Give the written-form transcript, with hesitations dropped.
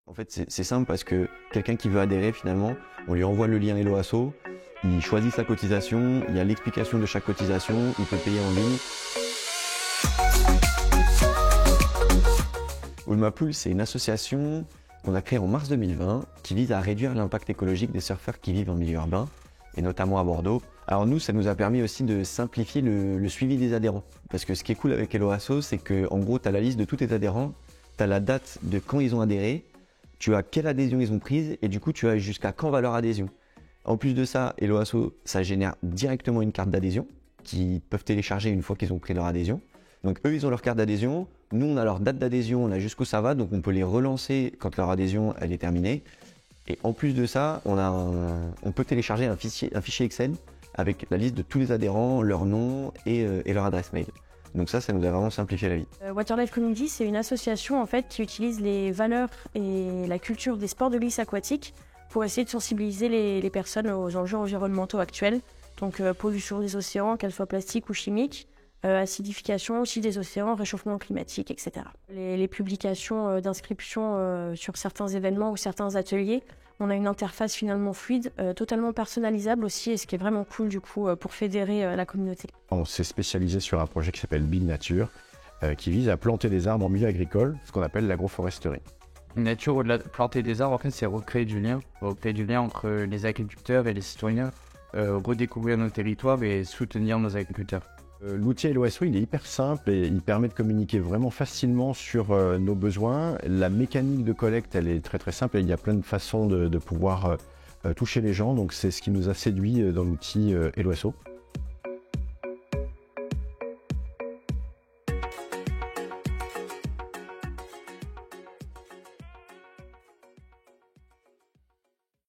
En fait, c'est simple parce que quelqu'un qui veut adhérer, finalement, on lui envoie le lien Hello Asso, il choisit sa cotisation, il y a l'explication de chaque cotisation, il peut payer en ligne. Ulmapool, c'est une association qu'on a créée en mars 2020 qui vise à réduire l'impact écologique des surfeurs qui vivent en milieu urbain, et notamment à Bordeaux. Alors nous, ça nous a permis aussi de simplifier le suivi des adhérents. Parce que ce qui est cool avec Hello Asso, c'est qu'en gros, tu as la liste de tous tes adhérents, tu as la date de quand ils ont adhéré, tu as quelle adhésion ils ont prise, et du coup, tu as jusqu'à quand va leur adhésion. En plus de ça, Hello Asso, ça génère directement une carte d'adhésion qu'ils peuvent télécharger une fois qu'ils ont pris leur adhésion. Donc eux, ils ont leur carte d'adhésion, nous, on a leur date d'adhésion, on a jusqu'où ça va, donc on peut les relancer quand leur adhésion elle est terminée. Et en plus de ça, on peut télécharger un fichier Excel avec la liste de tous les adhérents, leur nom et leur adresse mail. Donc ça nous a vraiment simplifié la vie. Waterlife Community, c'est une association en fait qui utilise les valeurs et la culture des sports de glisse aquatique pour essayer de sensibiliser les personnes aux enjeux environnementaux actuels. Donc pollution des océans, qu'elle soit plastique ou chimique, acidification aussi des océans, réchauffement climatique, etc. Les publications d'inscription sur certains événements ou certains ateliers, on a une interface finalement fluide, totalement personnalisable aussi, et ce qui est vraiment cool du coup pour fédérer la communauté. On s'est spécialisé sur un projet qui s'appelle Big Nature, qui vise à planter des arbres en milieu agricole, ce qu'on appelle l'agroforesterie. Nature, au-delà de planter des arbres, en fait, c'est recréer du lien entre les agriculteurs et les citoyens, redécouvrir nos territoires et soutenir nos agriculteurs. L'outil Hello Asso, il est hyper simple et il permet de communiquer vraiment facilement sur nos besoins. La mécanique de collecte, elle est très très simple et il y a plein de façons de pouvoir toucher les gens. Donc c'est ce qui nous a séduit dans l'outil Hello Asso.